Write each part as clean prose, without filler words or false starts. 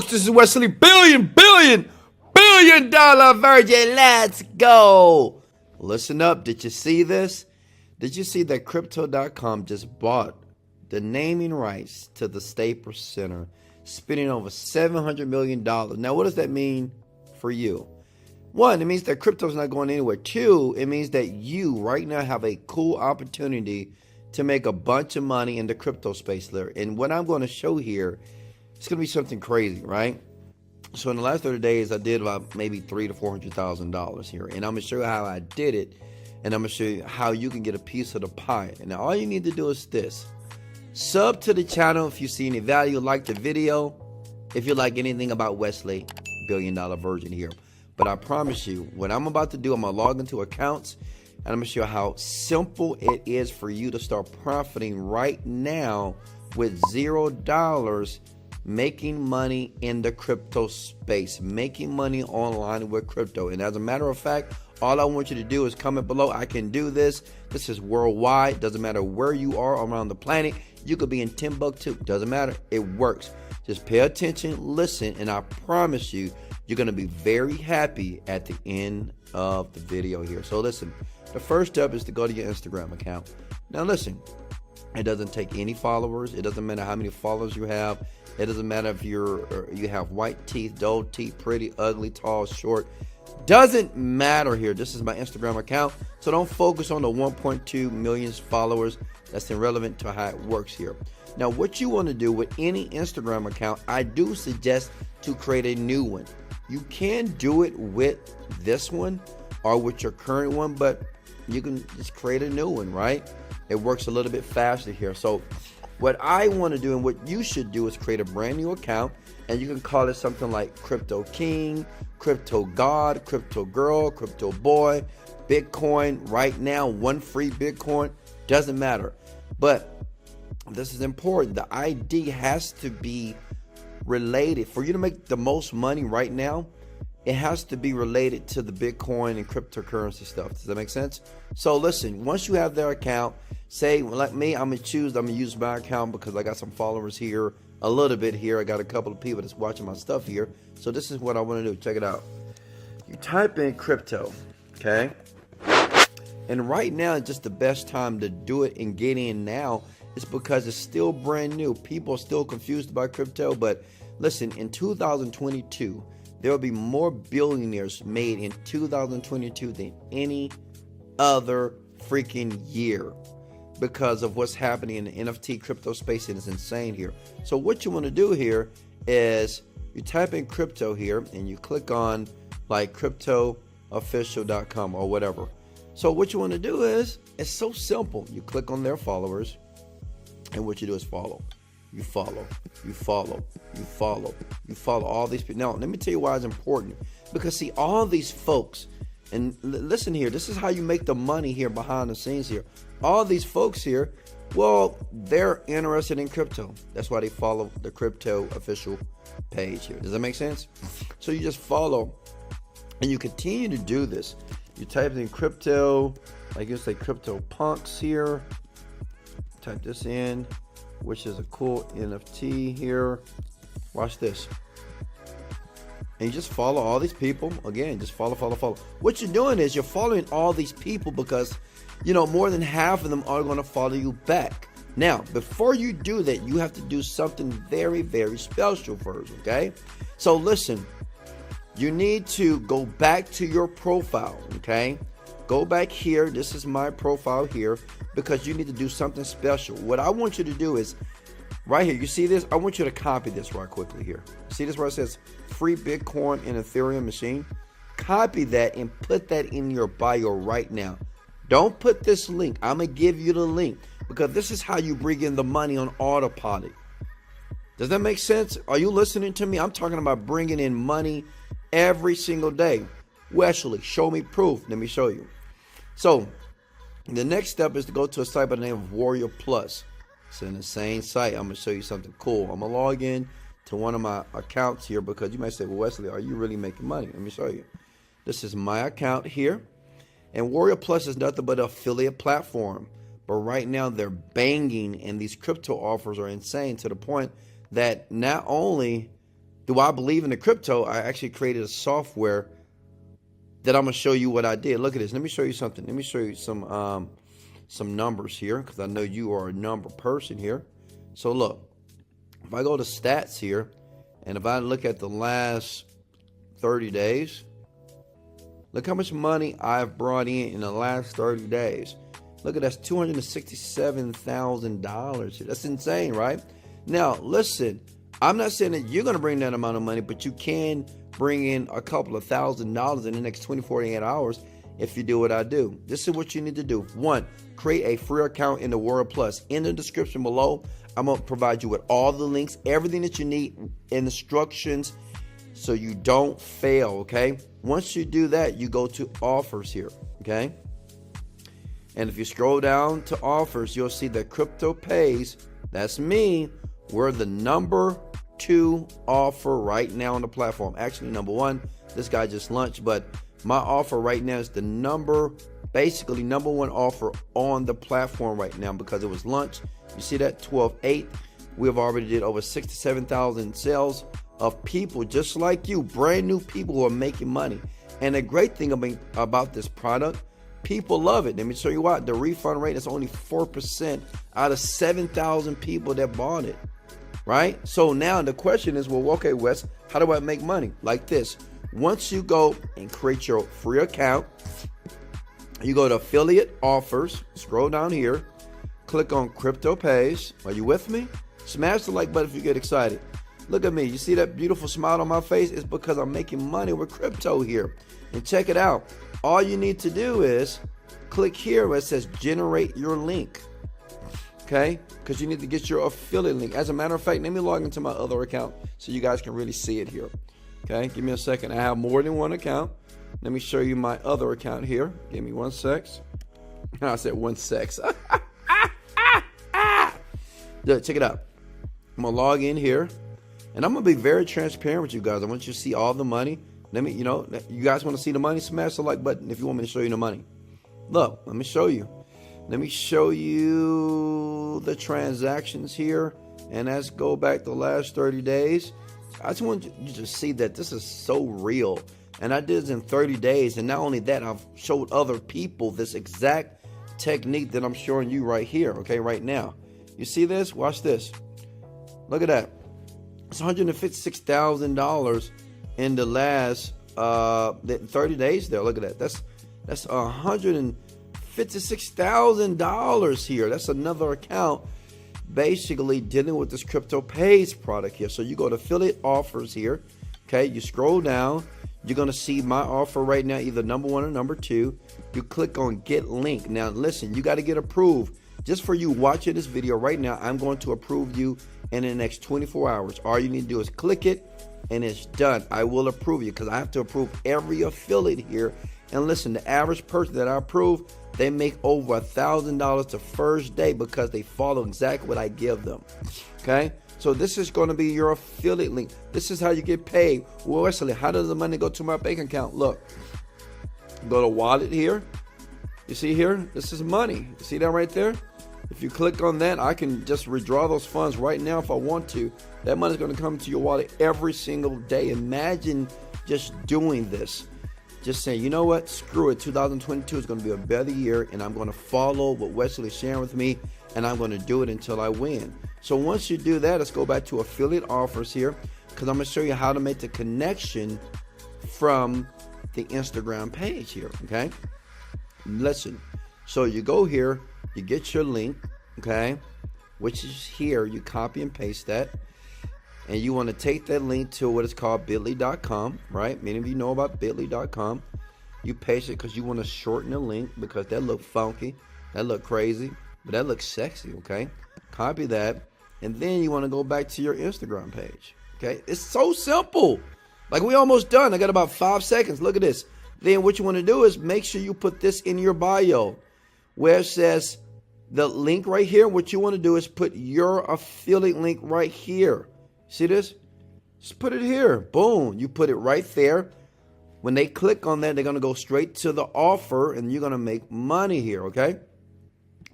folks, this is Wesley billion dollar virgin. Let's go. Listen up. Did you see this? Did you see that Crypto.com just bought the naming rights to the Staples Center, spending over $700 million? Now, what does that mean for you? One, it means that crypto's not going anywhere. Two, it means that you right now have a cool opportunity to make a bunch of money in the crypto space there. And what I'm going to show here, it's going to be something crazy, right? So in the last 30 days, I did about maybe $300,000 to $400,000 here. And I'm going to show you how I did it. And I'm going to show you how you can get a piece of the pie. And now all you need to do is this. Sub to the channel if you see any value. Like the video if you like anything about Wesley, billion dollar virgin here. But I promise you, what I'm about to do, I'm going to log into accounts. And I'm going to show you how simple it is for you to start profiting right now with $0, making money in the crypto space, making money online with crypto. And as a matter of fact, all I want you to do is comment below. I can do this. This is worldwide. Doesn't matter where you are around the planet. You could be in Timbuktu. Doesn't matter. It works. Just pay attention, listen, and I promise you, you're going to be very happy at the end of the video here. So listen, the first step is to go to your Instagram account. Now listen, it doesn't take any followers. It doesn't matter how many followers you have. It doesn't matter if you have white teeth, dull teeth, pretty, ugly, tall, short. Doesn't matter here. This is my Instagram account. So don't focus on the 1.2 million followers. That's irrelevant to how it works here. Now, what you want to do with any Instagram account, I do suggest to create a new one. You can do it with this one or with your current one, but you can just create a new one, right? It works a little bit faster here. So what I want to do and what you should do is create a brand new account, and you can call it something like Crypto King, Crypto God, Crypto Girl, Crypto Boy, Bitcoin. Right now, one free Bitcoin, doesn't matter. But this is important. The ID has to be related. For you to make the most money right now, it has to be related to the Bitcoin and cryptocurrency stuff. Does that make sense? So listen, once you have their account, say like me, I'm going to use my account because I got some followers here, a little bit here. I got a couple of people that's watching my stuff here. So this is what I want to do. Check it out. You type in crypto, okay? And right now is just the best time to do it and get in now. It's because it's still brand new. People are still confused about crypto. But listen, in 2022, there will be more billionaires made in 2022 than any other freaking year because of what's happening in the NFT crypto space, and it's insane here. So what you want to do here is you type in crypto here and you click on like cryptoofficial.com or whatever. So what you want to do is, it's so simple. You click on their followers, and what you do is follow. You follow, you follow, you follow, you follow all these people. Now, let me tell you why it's important. Because, see, all these folks, and listen here, this is how you make the money here behind the scenes here. All these folks here, well, they're interested in crypto. That's why they follow the Crypto Official page here. Does that make sense? So you just follow, and you continue to do this. You type in crypto, like you say crypto punks here. Type this in, which is a cool NFT here. Watch this. And you just follow all these people. Again, just follow. What you're doing is you're following all these people because, you know, more than half of them are going to follow you back. Now, before you do that, you have to do something very, very special first, okay? So listen, you need to go back to your profile, okay? Go back here. This is my profile here because you need to do something special. What I want you to do is right here. You see this? I want you to copy this right quickly here. See this where it says free Bitcoin and Ethereum machine? Copy that and put that in your bio right now. Don't put this link. I'm going to give you the link because this is how you bring in the money on autopilot. Does that make sense? Are you listening to me? I'm talking about bringing in money every single day. Wesley, show me proof. Let me show you. So the next step is to go to a site by the name of Warrior Plus. It's an insane site. I'm going to show you something cool. I'm going to log in to one of my accounts here because you might say, well, Wesley, are you really making money? Let me show you. This is my account here. And Warrior Plus is nothing but an affiliate platform. But right now they're banging and these crypto offers are insane to the point that not only Do I believe in the crypto? I actually created a software that I'm going to show you what I did. Look at this. Let me show you something. Let me show you some numbers here, because I know you are a number person here. So look, if I go to stats here, and if I look at the last 30 days, look how much money I've brought in the last 30 days. Look at that's $267,000. That's insane, right? Now, listen, I'm not saying that you're going to bring that amount of money, but you can bring in a couple of $1,000s in the next 48 hours if you do what I do. This is what you need to do. 1, create a free account in the World Plus. In the description below, I'm going to provide you with all the links, everything that you need, instructions, so you don't fail, okay? Once you do that, you go to offers here, okay? And if you scroll down to offers, you'll see that Crypto Pays, that's me, we're the number 2 offer right now on the platform. Actually, number 1, this guy just launched, but my offer right now is the basically number 1 offer on the platform right now because it was launched. You see that 12/8. We have already did over 67,000 sales of people just like you, brand new people who are making money. And the great thing about this product, people love it. Let me show you why. The refund rate is only 4% out of 7,000 people that bought it, right? So now the question is, well, okay, Wes, how do I make money? Like this. Once you go and create your free account, you go to affiliate offers, scroll down here, click on Crypto Pays. Are you with me? Smash the like button if you get excited. Look at me. You see that beautiful smile on my face? It's because I'm making money with crypto here. And check it out. All you need to do is click here where it says generate your link. Okay? Because you need to get your affiliate link. As a matter of fact, let me log into my other account so you guys can really see it here. Okay? Give me a second. I have more than one account. Let me show you my other account here. Give me 1 sec. I said 1 sec. Look, check it out. I'm going to log in here. And I'm going to be very transparent with you guys. I want you to see all the money. You guys want to see the money? Smash the like button if you want me to show you the money. Look, let me show you. Let me show you the transactions here. And let's go back the last 30 days. I just want you to see that this is so real. And I did this in 30 days. And not only that, I've showed other people this exact technique that I'm showing you right here. Okay, right now. You see this? Watch this. Look at that. It's $156,000 in the last 30 days there. Look at that. That's $156,000 here. That's another account basically dealing with this Crypto Pays product here. So you go to affiliate offers here. Okay, you scroll down. You're going to see my offer right now, either number 1 or number 2. You click on get link. Now listen, you got to get approved. Just for you watching this video right now, I'm going to approve you in the next 24 hours. All you need to do is click it and it's done. I will approve you because I have to approve every affiliate here. And listen, the average person that I approve, they make over $1,000 the first day because they follow exactly what I give them. Okay? So this is going to be your affiliate link. This is how you get paid. Well, Wesley, how does the money go to my bank account? Look, go to wallet here. You see here? This is money. You see that right there? If you click on that, I can just withdraw those funds right now if I want to. That money is going to come to your wallet every single day. Imagine just doing this. Just saying, you know what? Screw it. 2022 is going to be a better year, and I'm going to follow what Wesley is sharing with me, and I'm going to do it until I win. So once you do that, let's go back to affiliate offers here, because I'm going to show you how to make the connection from the Instagram page here, okay? Listen. So you go here, you get your link, okay, which is here. You copy and paste that. And you want to take that link to what is called bit.ly.com, right? Many of you know about bit.ly.com. You paste it because you want to shorten the link because that look funky. That look crazy. But that looks sexy, okay? Copy that. And then you want to go back to your Instagram page, okay? It's so simple. Like, we almost done. I got about 5 seconds. Look at this. Then what you want to do is make sure you put this in your bio where it says the link right here. What you want to do is put your affiliate link right here. See this? Just put it here. Boom. You put it right there. When they click on that, they're going to go straight to the offer and you're going to make money here, okay?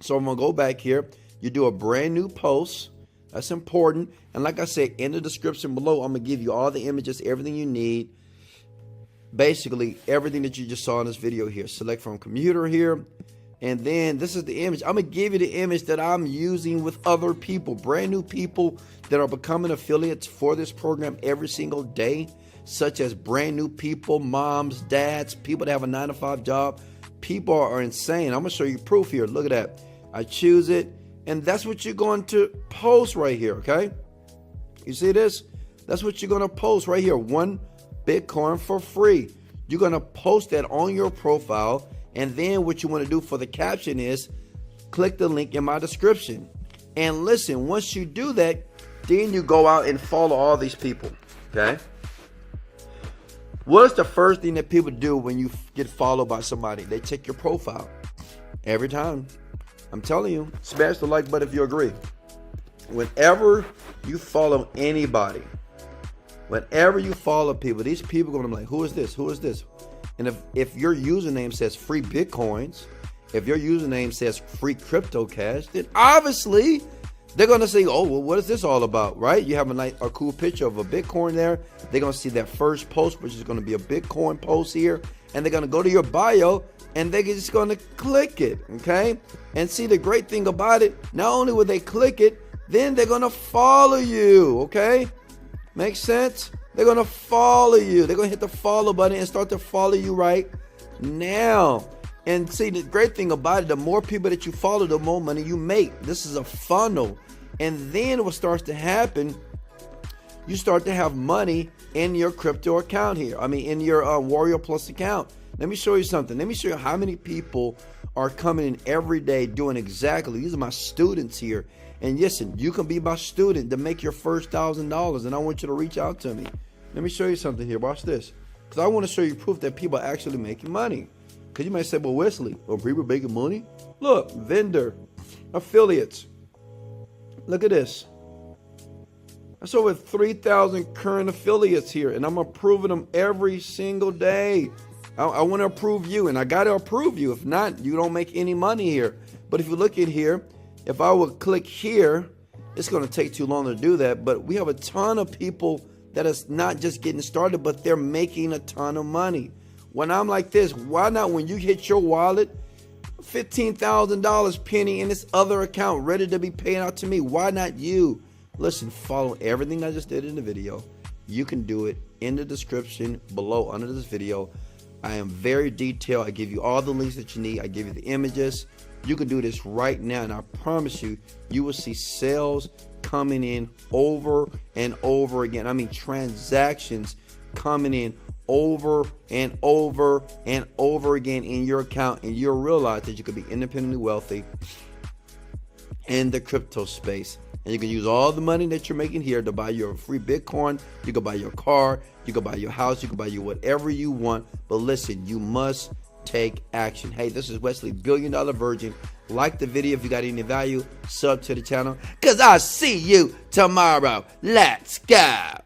So I'm going to go back here. You do a brand new post. That's important. And like I said, in the description below, I'm going to give you all the images, everything you need. Basically, everything that you just saw in this video here. Select from computer here. And then this is the image. I'm going to give you the image that I'm using with other people, brand new people that are becoming affiliates for this program every single day, such as brand new people, moms, dads, people that have a 9-to-5 job. People are insane. I'm going to show you proof here. Look at that. I choose it. And that's what you're going to post right here, okay? You see this? That's what you're going to post right here. 1 Bitcoin for free. You're going to post that on your profile. And then what you want to do for the caption is click the link in my description. And listen, once you do that, then you go out and follow all these people, okay? What is the first thing that people do when you get followed by somebody? They check your profile every time. I'm telling you, smash the like button if you agree. Whenever you follow anybody, whenever you follow people, these people are going to be like, who is this? Who is this? And if your username says free Bitcoins, if your username says free crypto cash, then obviously they're going to say, oh, well, what is this all about, right? You have a cool picture of a Bitcoin there. They're going to see that first post, which is going to be a Bitcoin post here. And they're going to go to your bio and they're just going to click it, okay? And see, the great thing about it, not only will they click it, then they're going to follow you, okay? Makes sense? They're going to follow you. They're going to hit the follow button and start to follow you right now. And see, the great thing about it, the more people that you follow, the more money you make. This is a funnel. And then what starts to happen, you start to have money in your crypto account here. I mean, in your Warrior Plus account. Let me show you something. Let me show you how many people are coming in every day doing exactly. These are my students here. And listen, you can be my student to make your first $1,000. And I want you to reach out to me. Let me show you something here. Watch this. Because I want to show you proof that people are actually making money. Because you might say, well, Wesley, are people making money? Look, vendor, affiliates. Look at this. That's over 3,000 current affiliates here. And I'm approving them every single day. I want to approve you. And I got to approve you. If not, you don't make any money here. But if you look at here, if I would click here, it's going to take too long to do that. But we have a ton of people that is not just getting started, but they're making a ton of money. When I'm like this, why not when you hit your wallet, $15,000 penny in this other account ready to be paid out to me? Why not you? Listen, follow everything I just did in the video. You can do it in the description below under this video. I am very detailed. I give you all the links that you need. I give you the images. You can do this right now, and I promise you, you will see sales coming in over and over again. I mean, transactions coming in over and over and over again in your account, and you'll realize that you could be independently wealthy in the crypto space. And you can use all the money that you're making here to buy your free Bitcoin. You can buy your car, you can buy your house, you can buy you whatever you want. But listen, you must take action. Hey, this is Wesley, $1 Billion Virgin. Like the video if you got any value. Sub to the channel, because I'll see you tomorrow. Let's go.